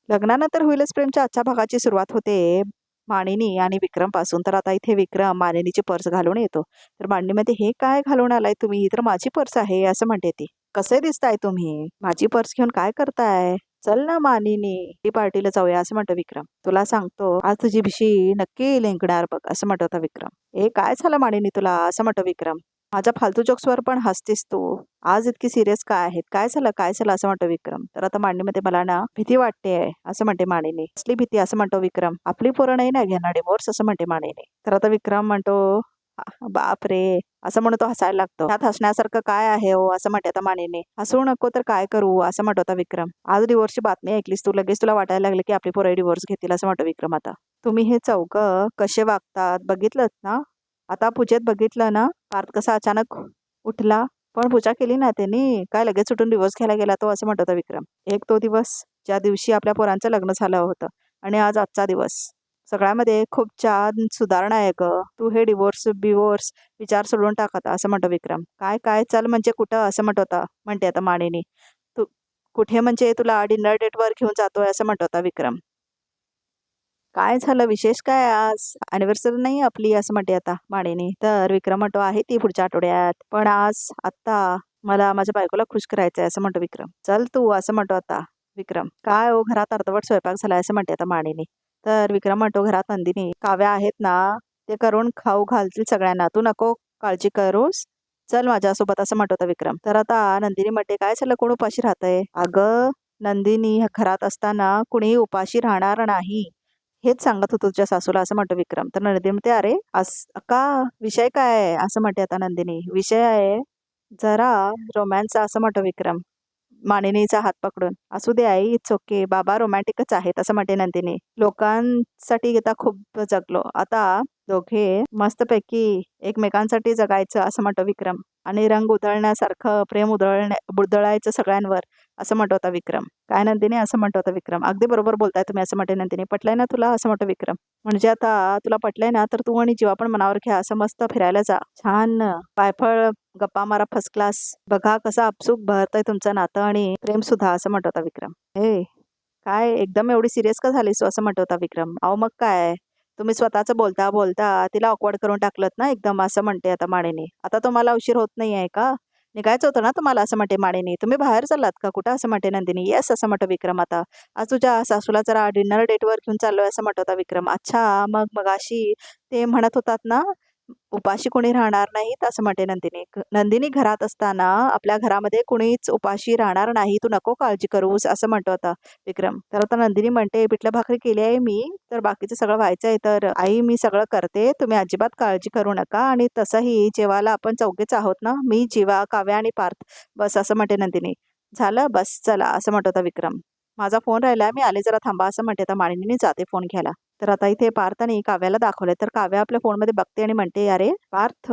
लग्नानंतर होईलच प्रेमच्या आजच्या भागाची सुरुवात होते मानिनी आणि विक्रम पासून. तर आता इथे विक्रम मानिनीची पर्स घालून येतो. तर मानिनी म्हणते, हे काय घालून आलाय तुम्ही? ही तर माझी पर्स आहे असं म्हणते ती. कसे दिसताय तुम्ही? माझी पर्स घेऊन काय करताय? चल ना मानिनी, ती पार्टीला जाऊया असं म्हणतो विक्रम. तुला सांगतो आज तुझी भिशी नक्की लेंकणार बघ असं म्हणत होता विक्रम. ए काय झालं मानिनी तुला असं म्हणतो विक्रम. माझ्या फालतू जोक्सवर पण हसतीस तू. आज इतकी सिरियस काय आहेत? काय झालं काय झालं असं म्हणतो विक्रम. तर आता मांडणीमध्ये मला ना भीती वाटते असं म्हणते माणिनी. कसली भीती असं म्हणतो विक्रम. आपली पोरं नाही ना घेणार डिवोर्स असं म्हणते माणिनी. तर आता विक्रम म्हणतो बाप रे असं म्हणून तो हसायला लागतो. त्यात हसण्यासारखं काय आहे हो असं म्हणते आता माणिनी. हसू नको तर काय करू असं म्हणतो आता विक्रम. आज डिवोर्सची बातमी ऐकलीस तू लगेच तुला वाटायला लागलं की आपली पोरं डिवोर्स घेतील असं म्हणतो विक्रम. आता तुम्ही हे चौघं कसे वागतात बघितलंच ना. आता पूजेत बघितलं ना पार्थ कसा अचानक उठला. पण पूजा केली ना त्यांनी. काय लगेच सुटून डिवोर्स घ्यायला गेला तो असं म्हणत होता विक्रम. एक तो दिवस ज्या दिवशी आपल्या पोरांचं लग्न झालं होतं आणि आज आजचा दिवस सगळ्यामध्ये खूप छान सुधारणा आहे ग. तू हे डिवोर्स बिवोर्स विचार सोडून टाकत असं म्हणतो विक्रम. काय काय चल म्हणजे कुठं असं म्हणते आता माणिनी. तू कुठे म्हणजे तुला डिनर डेटवर घेऊन जातोय असं म्हणत होता विक्रम. काय झालं विशेष काय आज? अॅनिव्हर्सरी नाही आपली असं म्हणते आता माणिनी. तर विक्रम म्हणतो आहे ती पुढच्या आठवड्यात. पण आज आत्ता मला माझ्या बायकोला खुश करायचंय असं म्हणतो विक्रम. चल तू असं म्हणतो आता विक्रम. काय हो घरात अर्धवट स्वयंपाक झालाय असं म्हणते आता माणिनी. तर विक्रम म्हणतो घरात नंदिनी काव्या आहेत ना ते करून खाऊ घालतील सगळ्यांना. तू नको काळजी करूस. चल माझ्यासोबत असं म्हणतो आता विक्रम. तर आता नंदिनी म्हणते काय झालं कोण उपाशी राहतंय? अगं नंदिनी घरात असताना कुणीही उपाशी राहणार नाही हेच सांगत होतो तुझ्या सासूला असं म्हणतो विक्रम. तर नंदिनी म्हणते अरे का विषय काय आहे असं म्हणते आता नंदिनी. विषय आहे जरा रोमॅन्स असं म्हणतो विक्रम मानिनीचा हात पकडून. असू दे आई इट्स ओके बाबा रोमॅन्टिकच आहेत असं म्हणते नंदिनी. लोकांसाठी आता खूप जगलो आता दोघे मस्तपैकी एकमेकांसाठी जगायचं असं म्हणतो विक्रम. आणि रंग उधळण्यासारखं प्रेम उधळायचं सगळ्यांवर असं म्हणतो होता विक्रम. काय नंदिनी असं म्हणतो होता विक्रम. अगदी बरोबर बोलताय तुम्ही असं म्हणते नंदिनी. पटलंय ना तुला असं म्हणतो विक्रम. म्हणजे आता तुला पटलंय ना तर तू आणि जीवा पण मनावर घ्या असं मस्त फिरायला जा. छान पायफळ गप्पा मारा फर्स्ट क्लास. बघा कसं आपसूक बहरतंय तुमचं नातं आणि प्रेम सुद्धा असं म्हणत होता विक्रम. हे काय एकदम एवढी सिरियस का झालीस तू असं म्हणत होता विक्रम. अहो मग काय तुम्ही स्वतःच बोलता बोलता तिला ऑकवर्ड करून टाकलत ना एकदम असं म्हणते आता माणिनी. आता तुम्हाला उशीर होत नाही आहे का? निघायचं होतं ना तुम्हाला असं म्हणते माणिनी. तुम्ही बाहेर चाललात का कुठं असं म्हणते नंदिनी. येस असं म्हणतो विक्रम. आता आज तुझ्या सासूला जरा डिनर डेटवर घेऊन चाललोय असं म्हणत होता विक्रम. अच्छा मग मगाशी ते म्हणत होतात ना उपाशी कोणी राहणार नाहीत असं म्हणते नंदिनी. नंदिनी घरात असताना आपल्या घरामध्ये कुणीच उपाशी राहणार नाही तू नको काळजी करूस असं म्हणतो आता विक्रम. तर आता नंदिनी म्हणते पिठलं भाकरी केली आहे मी तर बाकीचं सगळं व्हायचं आहे तर आई मी सगळं करते तुम्ही अजिबात काळजी करू नका. आणि तसंही जेवायला आपण चौघेच आहोत ना मी जीवा काव्या आणि पार्थ बस असं म्हणते नंदिनी. झालं बस चला असं म्हणत होता विक्रम. माझा फोन राहिला मी आले जरा थांबा असं म्हणते आता माणिनीने जाते फोन घ्यायला. तर आता इथे पार्थने काव्याला दाखवले तर काव्या आपल्या फोनमध्ये बघते आणि म्हणते अरे पार्थ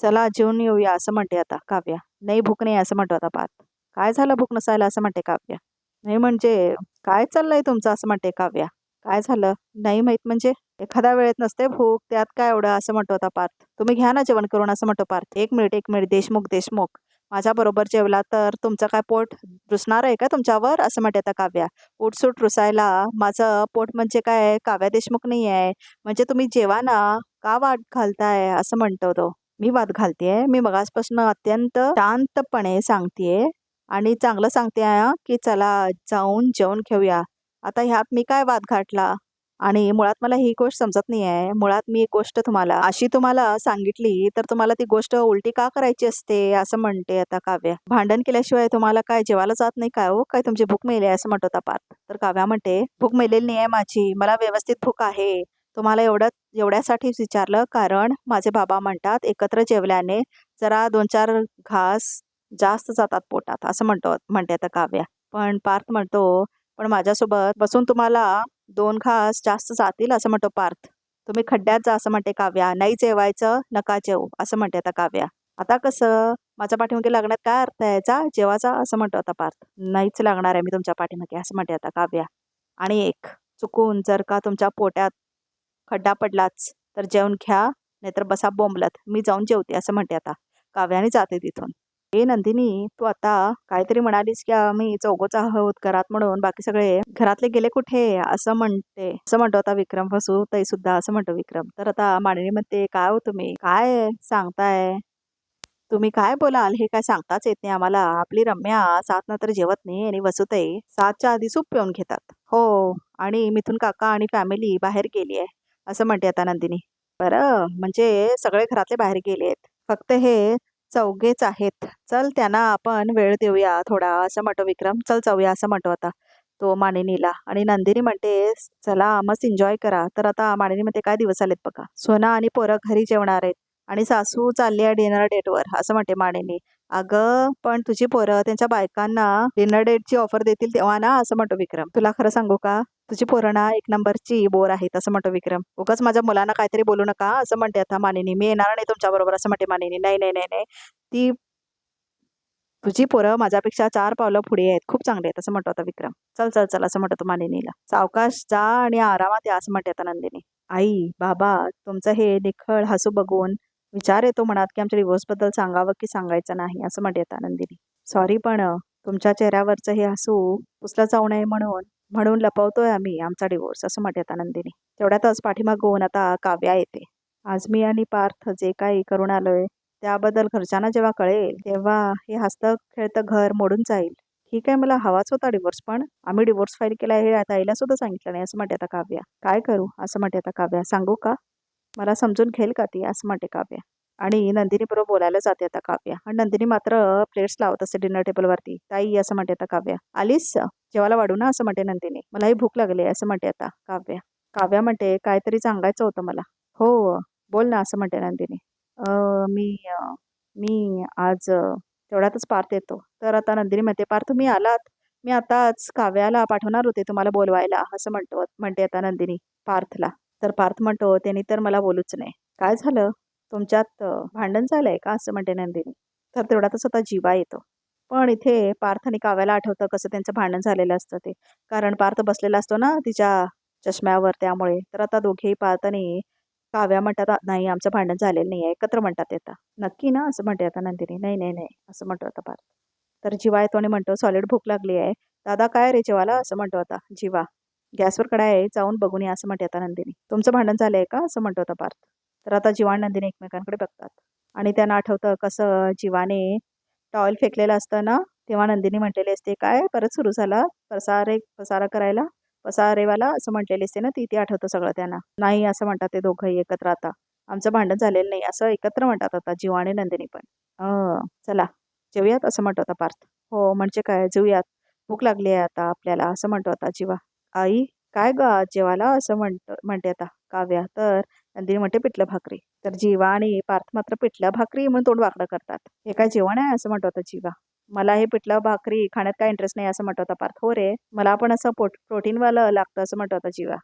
चला जेवून येऊया असं म्हणते आता काव्या. नाही भूक नाही असं म्हणतो आता पार्थ. काय झालं भूक नसायला असं म्हणते काव्या. नाही म्हणजे काय चाललंय तुमचं असं म्हणते काव्या. काय झालं नाही माहित म्हणजे एखाद्या वेळेत नसते भूक त्यात काय एवढं असं म्हणतो आता पार्थ. तुम्ही घ्या ना जेवण करून असं म्हणतो पार्थ. एक मिनिट देशमुख देशमुख माझ्या बरोबर जेवला तर तुमचं काय पोट रुसणार आहे का तुमच्यावर असं म्हणते आता काव्या. उठसूट रुसायला माझं पोट म्हणजे काय काव्या देशमुख नाही आहे. म्हणजे तुम्ही जेवा ना का वाद घालताय असं म्हणतो तो. मी वाद घालतेय मी मगासपासून अत्यंत शांतपणे सांगतेय आणि चांगलं सांगते की चला जाऊन जेवण घेऊया. आता ह्यात मी काय वाद घातला? आणि मुळात मला ही गोष्ट समजत नाही आहे. मुळात मी एक गोष्ट तुम्हाला अशी तुम्हाला सांगितली तर तुम्हाला ती गोष्ट उलटी का करायची असते असं म्हणते आता काव्या. भांडण केल्याशिवाय तुम्हाला काय जेवायला जात नाही काय हो काय तुमची भूक मेली आहे असं म्हणतो आता पार्थ. तर काव्या म्हणते भूक मेलेली नाही आहे माझी मला व्यवस्थित भूक आहे. तुम्हाला एवढ्यासाठीच विचारलं कारण माझे बाबा म्हणतात एकत्र जेवल्याने जरा 2-4 घास जास्त जातात पोटात असं म्हणते आता काव्या. पण पार्थ म्हणतो पण माझ्यासोबत बसून तुम्हाला 2 घास जास्त जातील असं म्हणतो पार्थ. तुम्ही खड्ड्यात जा असं म्हणते काव्या. नाही जेवायचं नका जेवू असं म्हणते आता काव्या. आता कसं माझ्या पाठीमागे लागण्यात काय अर्थ आहे जा जेवाचा असं म्हणतो आता पार्थ. नाहीच लागणार आहे मी तुमच्या पाठीमागे असं म्हणते आता काव्या. आणि एक चुकून जर का तुमच्या पोटात खड्डा पडलाच तर जेवण घ्या नाहीतर बसा बोंबलत मी जाऊन जेवते असं म्हणते आता काव्याने जाते तिथून. ए नंदिनी, तू आता काहीतरी म्हणालीस की आम्ही चौघच आहोत घरात म्हणून, बाकी सगळे घरातले गेले कुठे असं म्हणतो आता विक्रम. वसू ताई सुद्धा असं म्हणतो विक्रम. तर आता मानिनी म्हणते, काय हो तुम्ही काय सांगताय, तुम्ही काय बोलाल हे काय सांगताच येत नाही आम्हाला. आपली रम्या 7 नंतर जेवत नाही आणि वसुताई 7च्या आधी सूप पिऊन घेतात. हो, आणि मिथुन काका आणि फॅमिली बाहेर गेली आहे असं म्हणते आता नंदिनी. बरं, म्हणजे सगळे घरातले बाहेर गेलेत, फक्त हे चौघेच आहेत. चल त्यांना आपण वेळ देऊया थोडा असं म्हणतो विक्रम. चल जाऊया असं म्हणतो आता तो मानिनीला. आणि नंदिनी म्हणते, चला मस्त एन्जॉय करा. तर आता मानिनी म्हणते, काय दिवस आलेत बघा, सोना आणि पोरं घरी जेवणार आहेत आणि सासू चालली आहे डिनर डेटवर असं म्हणते मानिनी. अगं पण तुझी पोरं त्यांच्या बायकांना डिनर डेटची ऑफर देतील तेव्हा ना असं म्हणतो विक्रम. तुला खरं सांगू का, तुझी पोरं ना एक नंबरची बोर आहेत असं म्हणतो विक्रम. उगाच माझ्या मुलांना काहीतरी बोलू नका असं म्हणते आता मानिनी. मी येणार नाही तुमच्या बरोबर असं म्हणते मानिनी. नाही नाही नाही नाही, ती तुझी पोरं माझ्यापेक्षा 4 पावलं पुढे आहेत, खूप चांगले आहेत असं म्हणतो आता विक्रम. चल चल चल असं म्हणतो मानिनीला. सावकाश जा आणि आरामात या असं म्हणते आता नंदिनी. आई बाबा, तुमचं हे निखळ हसू बघून विचार येतो मनात की आमच्या डिवोर्सबद्दल सांगावं की सांगायचं नाही असं म्हणते आता नंदिनी. सॉरी, पण तुमच्या चेहऱ्यावरचं हे हसू पुसलं जाऊ नये म्हणून म्हणून लपवतोय आम्ही आमचा डिवोर्स असं म्हणते आता नंदिनी. तेवढ्यातच पाठीमागून आता काव्या येते. आज मी आणि पार्थ जे काही करून आलोय त्याबद्दल घरच्यांना जेव्हा कळेल तेव्हा हे हसतं खेळतं घर मोडून जाईल. ठीक आहे, मला हवाच होता डिवोर्स, पण आम्ही डिवोर्स फाईल केला हे आता आईला सुद्धा सांगितलं नाही असं म्हणते आता काव्या. काय करू असं म्हणते आता काव्या. सांगू का, मला समजून घेईल का ती असं म्हणते काव्या. आणि नंदिनी बरोबर बोलायला जाते आता काव्या. आणि नंदिनी मात्र प्लेट्स लावत असते डिनर टेबलवरती. ताई असं म्हणते आता काव्या. आलीस जेवायला वाढू ना असं म्हणते नंदिनी. मलाही भूक लागली आहे असं म्हणते आता काव्या. काव्या म्हणते, काहीतरी सांगायचं होतं मला. हो बोल ना असं म्हणते नंदिनी. "अ, मी मी आज तेवढ्यातच पार्थ येतो." तर आता नंदिनी म्हणते, पार्थ तुम्ही आलात, मी आताच काव्याला पाठवणार होते तुम्हाला बोलवायला असं म्हणते आता नंदिनी पार्थला. तर पार्थ म्हणतो, त्यांनी तर मला बोलूच नाही. काय झालं, तुमच्यात भांडण झालंय का असं म्हणते नंदिनी. तर तेवढ्यातच आता जीवा येतो. पण इथे पार्थ आणि काव्याला आठवतं कसं त्यांचं भांडण झालेलं असतं ते, कारण पार्थ बसलेला असतो ना तिच्या चष्म्यावर, त्यामुळे. तर आता दोघेही पार्थ आणि काव्या म्हणतात, नाही आमचं भांडण झालेलं नाही आहे एकत्र म्हणतात येतात." नक्की ना असं म्हणते आता नंदिनी. नाही नाही नाही असं म्हणतो आता पार्थ. तर जीवा येतो आणि म्हणतो, सॉलिड भूक लागली आहे दादा, काय रे जेवायला असं म्हणतो आता जीवा. गॅसवर कढाई आहे, जाऊन बघून या असं म्हणते आता नंदिनी. तुमचं भांडण झालंय का असं म्हणतो आता पार्थ. तर आता जीवा आणि नंदिनी एकमेकांकडे बघतात आणि त्यांना आठवतं कसं जीवाने टॉवेल फेकलेलं असतं ना, तेव्हा नंदिनी म्हटलेली असते, काय परत सुरू झाला पसारा करायला, पसारेवाला असं म्हटलेली असते ना ती आठवतं सगळं त्यांना. नाही असं म्हणतात ते दोघंही एकत्र आता. आमचं भांडण झालेलं नाही असं एकत्र म्हणतात आता जीवा आणि नंदिनी पण. चला जेवूयात असं म्हणतो आता पार्थ. हो म्हणजे काय, जेवूयात, भूक लागली आहे आता आपल्याला असं म्हणतो आता जीवा. आई काय ग आज जेवायला असं म्हणते आता काव्या. तर नंदिनी म्हणते, पिठलं भाकरी. तर जीवा आणि पार्थ मात्र पिठलं भाकरी म्हणून तोंड वाकडं करतात. हे काय जेवण आहे असं म्हणतो आता जीवा. मला हे पिठलं भाकरी खाण्यात काय इंटरेस्ट नाही असं म्हणतो आता पार्थ. हो रे, मला पण असं प्रोटीनवालं लागतं असं म्हणतो आता जीवा.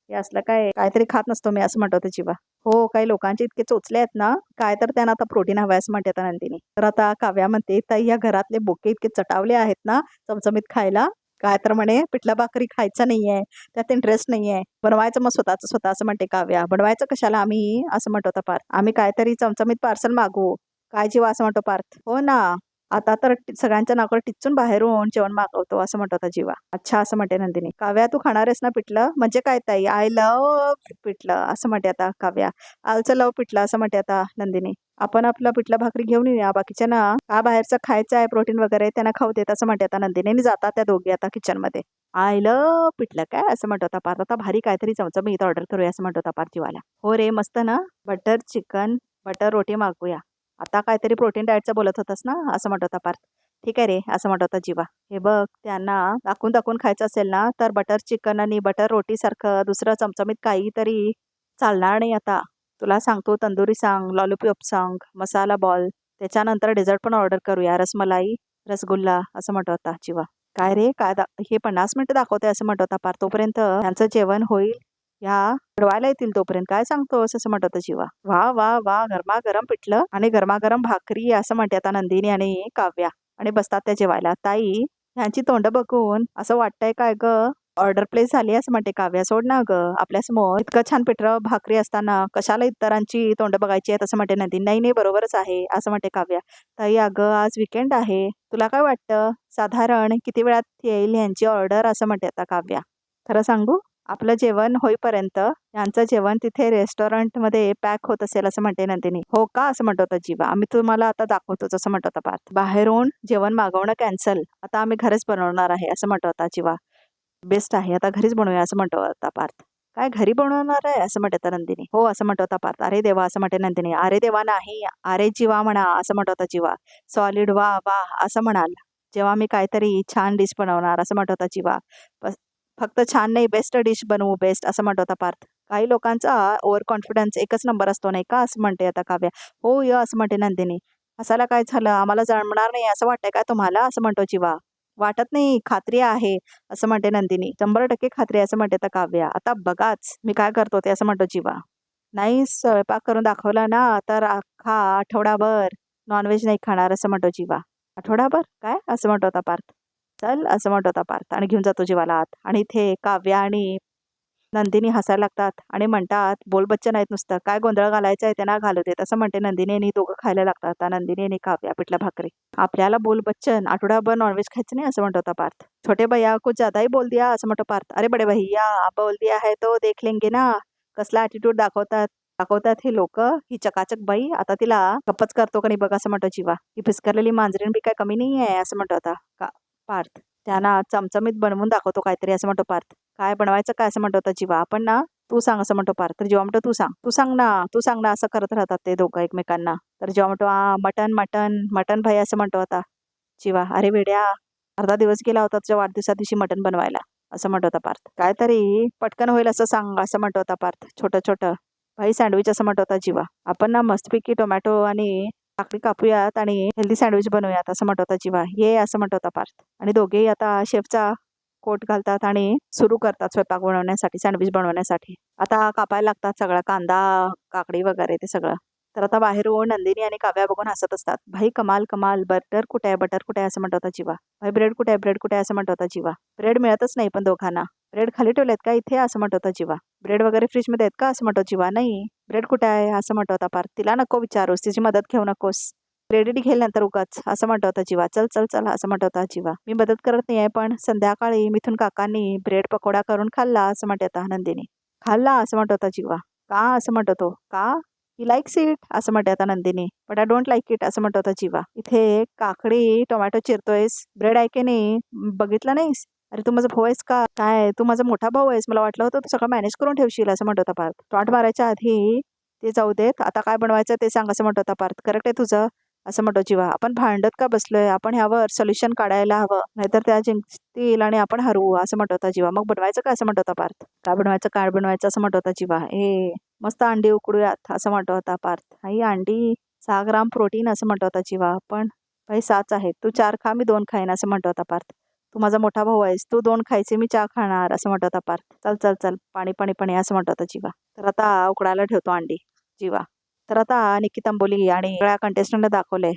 हे असलं काहीतरी खात नसतो मी असं म्हणतो आता जीवा. हो, काही लोकांचे इतके चोचले आहेत ना, काय तर त्यांना आता प्रोटीन हवं असं म्हणते आता नंदिनी. तर आता काव्या म्हणते, ताई या घरातले बोके इतके चटावले आहेत ना चमचमीत खायला, काय तर म्हणे पिठला भाकरी खायचा नाहीये, त्यात इंटरेस्ट नाहीये, बनवायचं मग स्वतःच स्वतः असं म्हणते काव्या. बनवायचं कशाला आम्ही असं म्हणतो आता पार्थ. आम्ही काहीतरी चमचमीत पार्सल मागू काय जीवा असं म्हणतो पार्थ. हो ना, आता तर सगळ्यांच्या नाकावर टिच्चून बाहेरून जेवण मागवतो असं म्हणतो आता जीवा. अच्छा असं म्हणते नंदिनी. काव्या तू खाणार आहेस ना पिठलं, म्हणजे काय ताई, आय लव्ह पिठलं असं म्हणते आता काव्या. आलचं लव पिठलं असं म्हणते आता नंदिनी. आपण आपलं पिठलं भाकरी घेऊन येऊया, बाकीच्यांना का बाहेरचं खायचं आहे प्रोटीन वगैरे त्यांना खाऊ देत असं म्हणते आता नंदिनी. आणि जातात त्या दोघी आता किचनमध्ये. आय लव्ह पिठलं काय असं म्हणतो आता पार्थ. आता भारी काहीतरी चमचमीत ऑर्डर करूया असं म्हणतो आता पार्थ जीवाला. हो रे मस्त ना, बटर चिकन बटर रोटी मागूया. आता काहीतरी प्रोटीन डाएटचं बोलत होतास ना असं म्हणत होता पार्थ. ठीक आहे रे असं म्हणत होता जीवा. हे बघ, त्यांना दाखवून दाखवून खायचं असेल ना तर बटर चिकन आणि बटर रोटी सारखं दुसरं चमचमीत काहीतरी चालणार नाही आता. तुला सांगतो, तंदुरी सांग, लॉलीपॉप सांग, मसाला बॉल, त्याच्यानंतर डेझर्ट पण ऑर्डर करूया, रसमलाई, रसगुल्ला असं म्हणत होता जीवा. काय रे काय हे 50 मिनिटं दाखवते असं म्हणत होता पार्थ. तोपर्यंत त्यांचं जेवण होईल, ह्या उडवायला येतील तोपर्यंत. काय सांगतोस असं म्हणत होता जीवा. वा वा वा, गरमागरम पिठलं आणि गरमागरम भाकरी असं म्हणते आता नंदिनी आणि काव्या. आणि बसतात त्या जेवायला. ताई ह्यांची तोंड बघून असं वाटतंय काय ग, ऑर्डर प्लेस झाली असं म्हणते काव्या. सोड ना गं, आपल्यासमोर इतकं छान पिठलं भाकरी असताना कशाला इतरांची तोंड बघायची आहेत असं म्हणते नंदिनी. नाही नाही बरोबरच आहे असं म्हणते काव्या. ताई अगं आज विकेंड आहे, तुला काय वाटतं साधारण किती वेळात येईल यांची ऑर्डर असं म्हणते आता काव्या. खरं सांगू, आपलं जेवण होईपर्यंत यांचं जेवण तिथे रेस्टॉरंटमध्ये पॅक होत असेल असं म्हणते नंदिनी. हो का असं म्हणत होता जीवा. आम्ही तुम्हाला आता दाखवतोच असं म्हणत होता पार्थ. बाहेरून जेवण मागवणं कॅन्सल, आता आम्ही घरीच बनवणार आहे असं म्हणत होता जीवा. बेस्ट आहे, आता घरीच बनवूया असं म्हणतो होता पार्थ. काय घरी बनवणार आहे असं म्हणत होता नंदिनी. हो असं म्हणत होता पार्थ. अरे देवा असं म्हणते नंदिनी. अरे देवा नाही, अरे जीवा म्हणा असं म्हणत होता जीवा. सॉलिड वा वा असं म्हणाल जेव्हा मी काहीतरी छान डिश बनवणार असं म्हणत होता जीवा. फक्त छान नाही, बेस्ट डिश बनवू, बेस्ट असं म्हणत होता पार्थ. काही लोकांचा ओव्हर कॉन्फिडन्स एकच नंबर असतो नाही का असं म्हणते आता काव्या. हो य असं म्हणते नंदिनी. हसायला काय झालं, आम्हाला जमणार नाही असं वाटतंय काय तुम्हाला असं म्हणतो जीवा. वाटत नाही, खात्री आहे असं म्हणते नंदिनी. 100% खात्री असं म्हणते आता काव्या. आता बघाच मी काय करतो ते असं म्हणतो जीवा. नाही स्वयंपाक करून दाखवला ना तर अख्खा आठवडाभर नॉनव्हेज नाही खाणार असं म्हणतो जीवा. आठवडाभर काय असं म्हणतो होता पार्थ. चल असं म्हणत होता पार्थ आणि घेऊन जातो जीवाला आत. आणि इथे काव्या आणि नंदिनी हसायला लागतात आणि म्हणतात बोल बच्चन आहेत नुसतं, काय गोंधळ घालायचा आहे त्यांना घालू देत असं म्हणते नंदिनी. आणि दोघं खायला लागतात आता नंदिनी आणि काव्या पिठला भाकरी. आपल्याला बोल बच्चन आठवडाभर नॉनव्हेज खायचं नाही असं म्हणत होता पार्थ. छोटे भैया कुछ ज्यादा ही बोल दिया असं म्हणतो पार्थ. अरे बडे भैया बोल दिया है तो देख लेंगे ना. कसला ॲटिट्यूड दाखवतात दाखवतात हे लोक. ही चकाचक बाई आता तिला गप्पच करतो का नाही बघ असं म्हणतो जीवा. ही फिसकरलेली मांजरीन बी काय कमी नाही आहे असं म्हणतो होता पार्थ. त्यांना चमचमीत बनवून दाखवतो काहीतरी असं म्हणतो पार्थ. काय बनवायचं काय असं म्हणतो होता जीवा. आपण ना तू सांग असं म्हणतो पार्थ. तर जेव्हा म्हणतो तू सांग ना असं करत राहतात ते दोघं एकमेकांना. तर जेव्हा म्हणतो मटन मटन मटन भाई असं म्हणतो होता जीवा. अरे वेड्या, अर्धा दिवस गेला होता तुझ्या वाढदिवसा दिवशी मटन बनवायला असं म्हणतो होता पार्थ. काहीतरी पटकन होईल असं सांग असं म्हणतो होता पार्थ. छोटं छोटं भाई सँडविच असं म्हणतो होता जीवा. आपण ना मस्तपैकी टोमॅटो आणि काकडी कापूयात आणि हेल्दी सँडविच बनवूयात असं म्हणत होता जीवा. ये असं म्हणत होता पार्थ. आणि दोघेही आता शेफचा कोट घालतात आणि सुरू करतात स्वयंपाक बनवण्यासाठी, सँडविच बनवण्यासाठी. आता कापायला लागतात सगळा कांदा काकडी वगैरे ते सगळं. तर आता बाहेरून नंदिनी आणि काव्या बघून हसत असतात. भाई कमाल कमाल, बटर कुठे आहे बटर कुठे आहे असं म्हणत होता जीवा. भाई ब्रेड कुठे आहे ब्रेड कुठे आहे असं म्हणत होता जीवा. ब्रेड मिळतच नाही पण दोघांना. ब्रेड खाली ठेवलेत का इथे असं म्हणत होता जीवा. ब्रेड वगैरे फ्रीजमध्ये आहेत का असं म्हणतो जीवा. नाही ब्रेड कुठे आहे असं म्हणतो होता पार्थ. तिला नको विचारूस, तिची मदत घेऊ नकोस, क्रेडिट घेईल नंतर उगाच असं म्हणत होता जीवा. चल चल चल असं म्हणत होता जीवा. मी मदत करत नाही आहे पण संध्याकाळी मिथून काकांनी ब्रेड पकोडा करून खाल्ला असं म्हणत होता नंदिनी. खाल्ला असं म्हणत होता जीवा. का असं म्हणत होतो. का ही लाईक्स इट असं म्हणत होता Nandini. But I don't like it असं म्हणत होता जीवा. इथे काकडी टोमॅटो चिरतोयस, ब्रेड आहे की नाही बघितलं नाहीस. अरे तू माझा भाऊ आहेस का काय, तू माझा मोठा भाऊ आहेस, मला वाटलं होतं तू सगळं मॅनेज करून ठेवशील असं म्हणत होता पार्थ. टॉट मारायच्या आधी ते जाऊ देत, आता काय बनवायचं ते सांग असं म्हणत होता पार्थ. करेक्ट आहे तुझं असं म्हणतो जीवा. आपण भांडत का बसलोय, आपण ह्यावर सोल्युशन काढायला हवं, नाहीतर त्या जिंकतील आणि आपण हरू असं म्हणत होता जीवा. मग बनवायचं काय असं म्हणत होता पार्थ. काय बनवायचं असं म्हणत होता जीवा. मस्त अंडी उकडूयात असं म्हणत होता पार्थ. आई अंडी 6 ग्राम प्रोटीन असं म्हणत होता जीवा. पण भाई 6च आहेत, तू 4 खा मी 2 खाईन असं म्हणत होता पार्थ. तू माझा मोठा भाऊ आहेस, तू 2 खायचे मी 4 खाणार असं म्हणत होता पार्थ. चल चल चल पाणी पाणी पाणी असं म्हणत होता जीवा. तर आता उकडायला ठेवतो अंडी जीवा. तर आता निक्की तंबोली आणि सगळ्या कंटेस्टंटने दाखवले.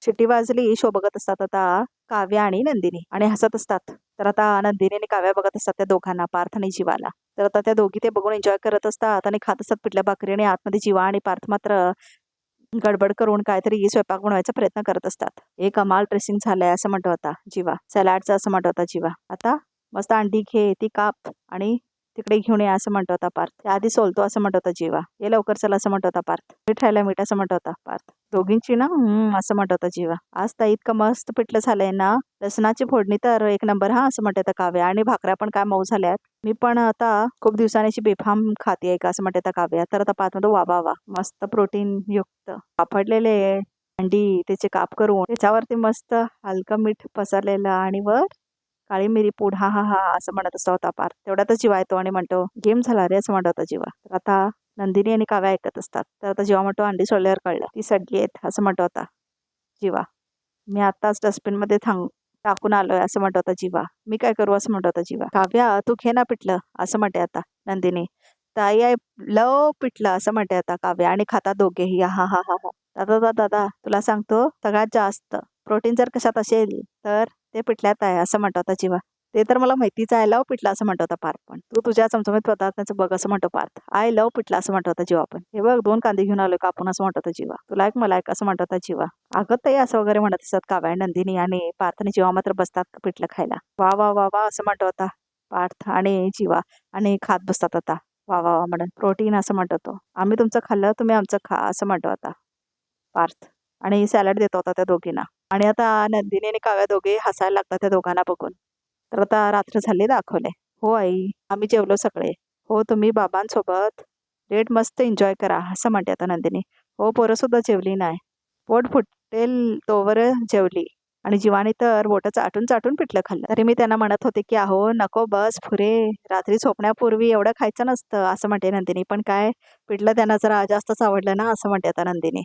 शिट्टी वाजली, शो बघत असतात आता काव्या आणि नंदिनी आणि हसत असतात. तर आता नंदिनी आणि काव्या बघत असतात त्या दोघांना, पार्थ आणि जीवाला. तर आता त्या दोघी ते बघून एन्जॉय करत असतात आणि खात असतात पिठल्या भाकरी. आणि आतमध्ये जीवा आणि पार्थ मात्र गडबड करून काहीतरी स्वयंपाक बनवायचा प्रयत्न करत असतात. एक कमाल ड्रेसिंग झालंय असं म्हणत होता जीवा. सॅलॅडचं असं म्हणत होता जीवा. आता मस्त अंडी घे, ती काप आणि तिकडे घेऊन ये असं म्हणत होता पार्थ. त्याआधी सोलतो असं म्हणत होता जीवा. ये लवकर चला असं म्हणत होता पार्थ. मीठ राहिला मीठ असं म्हणत होता पार्थ. दोघींची ना असं म्हणत होता जीवा. आज तर इतकं मस्त पिठलं झालंय ना, लसणाची फोडणी तर एक नंबर हा असं म्हणत होता काव्या. आणि भाकऱ्या पण काय मऊ झाल्यात. मी पण आता खूप दिवसांची बेफाम खाते का असं म्हणत होता काव्या. तर आता पार्थ म्हणतो वा वा वा, मस्त प्रोटीन युक्त पापडलेले अंडी त्याचे काप करून त्याच्यावरती मस्त हलकं मीठ पसरलेलं आणि वर काळी मिरी पूड हा हा हा असं म्हणत असता होता पार्थ. तेवढ्यातच जीवा येतो आणि म्हणतो गेम झाला रे असं म्हणत होता जीवा. तर आता नंदिनी आणि काव्या ऐकत असतात. तर आता जेव्हा म्हणतो अंडी सोडल्यावर कळलं ती सडली आहेत असं म्हणत होता जीवा. मी आताच डस्टबिनमध्ये टाकून आलोय असं म्हणत होता जीवा. मी काय करू असं म्हणत होता जीवा. काव्या तू घे ना पिठलं असं म्हणते आता नंदिनी. ताई आई लव पिठलं असं म्हणते आता काव्या. आणि खाता दोघेही हा हा हा हा. दादा दादा तुला सांगतो सगळ्यात जास्त प्रोटीन जर कशात असेल तर ते पिठल्यात आहे असं म्हणत होता जीवा. ते तर मला माहितीच आहे. लव पिठलं असं म्हणतो होता पार्थ पण. तू तुझ्या चमचमीत पदार्थाचं बघ असं म्हणतो पार्थ. आय लव पिठलं असं म्हणतो होता जीवा पण. हे बघ 2 कांदे घेऊन आलोय कापून असं म्हणतो होता जीवा. तुला एक मला एक असं म्हणतो होता जीवा. अगं ताई असं वगैरे म्हणत असतात काव्या, नंदिनी आणि पार्थ आणि जीवा मात्र बसतात पिठलं खायला. वा वा वा वा असं म्हणतो होता पार्थ आणि जीवा आणि खात बसतात आता. वा वा वा म्हणून. प्रोटीन असं म्हणतो तो. आम्ही तुमचं खाल्लं तुम्ही आमचं खा असं म्हणतो आता पार्थ. आणि सॅलड देत होता त्या दोघींना. आणि आता नंदिनी आणि काव्या दोघे हसायला लागतात त्या दोघांना बघून. तर आता रात्र झाली दाखवले. हो आई, आम्ही जेवलो सगळे. हो तुम्ही बाबांसोबत डेट मस्त एन्जॉय करा असं म्हणते आता नंदिनी. हो पोरं सुद्धा जेवली नाही. पोट फुटेल तोवर जेवली. आणि जीवाने तर बोटं चाटून चाटून पिठलं खाल्लं. तरी मी त्यांना म्हणत होते की अहो नको बस पुरे, रात्री झोपण्यापूर्वी एवढं खायचं नसतं असं म्हणते नंदिनी. पण काय पिठलं त्यांना जरा जास्तच आवडलं ना असं म्हणते आता नंदिनी.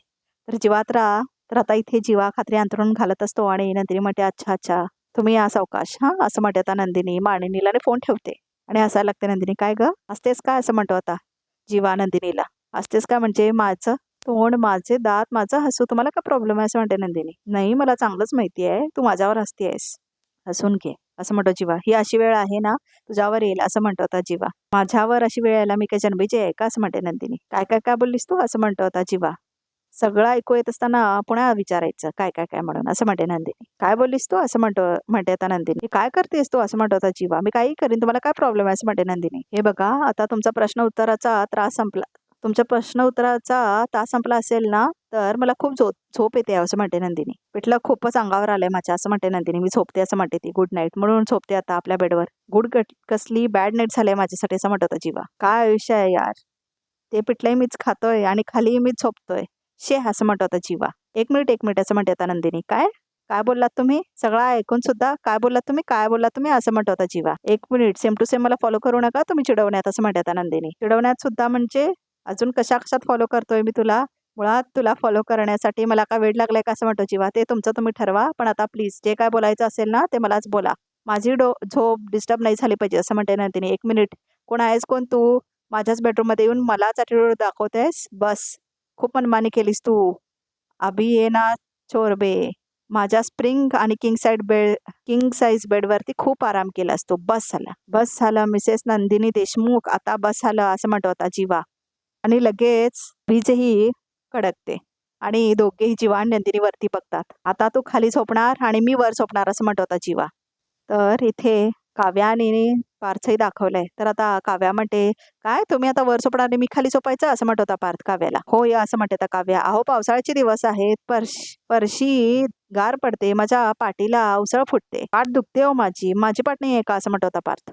तर जीवात राहा. तर आता इथे जीवा खात्री अंथरूण घालत असतो आणि नंदिनी म्हणते अच्छा अच्छा तुम्ही या सावकाश हां असं म्हणते आता नंदिनी. मानिनीला फोन ठेवते आणि हसायला लागते नंदिनी. काय ग हसतेस काय असं म्हणतो आता जीवा नंदिनीला. हसतेस काय म्हणजे माझं तोंड माझे दात माझं हसू तुम्हाला काय प्रॉब्लेम आहे असं म्हणते नंदिनी. नाही मला चांगलंच माहिती आहे तू माझ्यावर हसतेस. हसून घे असं म्हणतो जीवा. ही अशी वेळ आहे ना तुझ्यावर येईल असं म्हणतो आता जीवा. माझ्यावर अशी वेळ यायला मी काय जन्मीची आहे का असं म्हणते नंदिनी. काय काय काय बोललीस तू असं म्हणतो आता जीवा. सगळं ऐकू येत असताना पुन्हा विचारायचं काय काय काय म्हणून असं म्हणते नंदिनी. काय बोललीस तू असं म्हणते आता नंदिनी. काय करतेस तू असं म्हणतो आता जीवा. मी काही करीन तुम्हाला काय प्रॉब्लेम आहे असं म्हणते नंदिनी. हे बघा आता तुमचा प्रश्न उत्तराचा त्रास संपला. तुमच्या प्रश्न उत्तराचा तास संपला असेल ना तर मला खूप झोप येते असं म्हणते नंदिनी. पिठलं खूपच अंगावर आलंय माझ्या असं म्हणते नंदिनी. मी झोपते असं म्हणते ती. गुड नाईट म्हणून झोपते आता आपल्या बेडवर. कसली बॅड नाईट झालंय माझ्यासाठी असं म्हणत होता जीवा. काय आयुष्य आहे यार. ते पिठलंही मीच खातोय आणि खाली मीच झोपतोय. शे असं म्हणत होता जीवा. एक मिनिट असं म्हणते आता नंदिनी. काय काय बोललात तुम्ही सगळं ऐकून सुद्धा काय बोललात तुम्ही असं म्हणत होता जीवा. एक मिनिट सेम टू सेम मला फॉलो करू नका तुम्ही चिडवण्यात असं म्हणते आता नंदिनी. चिडवण्यात सुद्धा म्हणजे अजून कशात फॉलो करतोय मी तुला. मुळात तुला फॉलो करण्यासाठी मला काय वेळ लागलाय का असं म्हणतो जीवा. ते तुमचं तुम्ही ठरवा पण आता प्लीज जे काय बोलायचं असेल ना ते मलाच बोला. माझी झोप डिस्टर्ब नाही झाली पाहिजे असं म्हणते नंदिनी. एक मिनिट कोण आहेस कोण तू. माझ्याच बेडरूममध्ये येऊन मलाच ॲटिट्यूड दाखवतेस. बस खूप मनमानी केलीस तू. अभि ये ना चोरबे. माझ्या स्प्रिंग आणि किंग साईज बेडवरती खूप आराम केलास तू. बस झालं मिसेस नंदिनी देशमुख आता बस झालं असं म्हणतो होता जीवा. आणि लगेच वीजही कडकते आणि दोघेही जीवा आणि नंदिनी वरती बघतात. आता तू खाली झोपणार आणि मी वर झोपणार असं म्हणतो होता जीवा. तर इथे काव्या आणि पार्थही दाखवलंय. तर आता काव्या म्हणते काय तुम्ही आता वर झोपणार आणि मी खाली झोपायचं असं म्हणत होता पार्थ काव्याला. हो या असं म्हणते आता काव्या. अहो पावसाळ्याचे दिवस आहेत. परशी गार पडते माझ्या पाठीला उसळ फुटते. पाठ दुखते हो माझी. माझी पाठ नाही आहे का असं म्हणत होता पार्थ.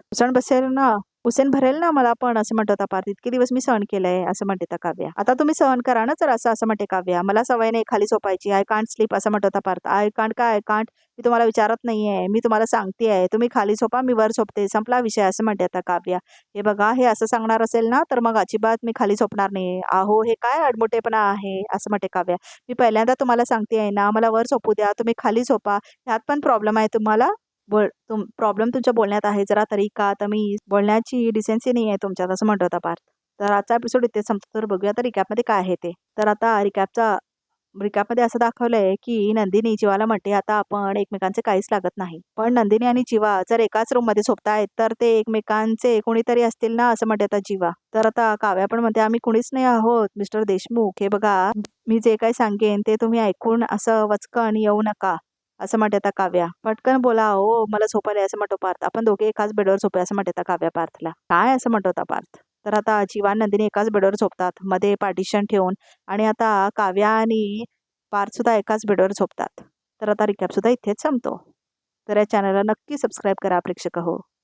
उसेन भरेल ना मला पण असं म्हणत होता पार्थ. इतके दिवस मी सहन केलंय असं म्हणते त्या काव्या. आता तुम्ही सहन करा ना जर असं म्हणते काव्या. मला सवय नाही खाली झोपायची. आय कांट स्लीप असं म्हणत होता पार्थ. आय कांट मी तुम्हाला विचारत नाहीये. मी तुम्हाला सांगते आहे तुम्ही खाली झोपा मी वर झोपते संपला विषय असं म्हणते आता काव्या. हे बघा हे असं सांगणार असेल ना तर मग अजिबात मी खाली झोपणार नाही. अहो हे काय अडमुटेपणा आहे असं म्हणते काव्या. मी पहिल्यांदा तुम्हाला सांगते आहे ना मला वर झोपू द्या तुम्ही खाली झोपा. ह्यात पण प्रॉब्लेम आहे तुम्हाला. प्रॉब्लेम तुमच्या बोलण्यात आहे जरा तरी का तुम्ही बोलण्याची डिसेन्सी नाही आहे तुमच्यात असं म्हणत होता पार्थ. तर आजचा एपिसोड इथे संपतो. तर बघूया तर रिकॅपमध्ये काय आहे ते. तर आता रिकॅपमध्ये असं दाखवलंय की नंदिनी जीवाला म्हणते आता आपण एकमेकांचे काहीच लागत नाही. पण नंदिनी आणि जीवा जर एकाच रूम मध्ये झोपतायत तर ते एकमेकांचे कोणीतरी असतील ना असं म्हणते आता जीवा. तर आता काव्या पण म्हणते आम्ही कुणीच नाही आहोत मिस्टर देशमुख. हे बघा मी जे काही सांगेन ते तुम्ही ऐकून असं वचकन येऊ नका असं म्हणते आता काव्या. पटकन बोला हो मला झोपायला असं म्हणतो पार्थ. आपण दोघे एकाच बेडवर झोपूया असं म्हणते आता काव्या पार्थला. काय असं म्हणतो होता पार्थ. तर आता जीवा नंदिनी एकाच बेडवर झोपतात मध्ये पार्टिशन ठेवून. आणि आता काव्या आणि पार्थ सुद्धा एकाच बेडवर झोपतात. तर आता रिकॅप सुद्धा इथेच संपतो. तर या चॅनलला नक्की सबस्क्राईब करा प्रेक्षक हो.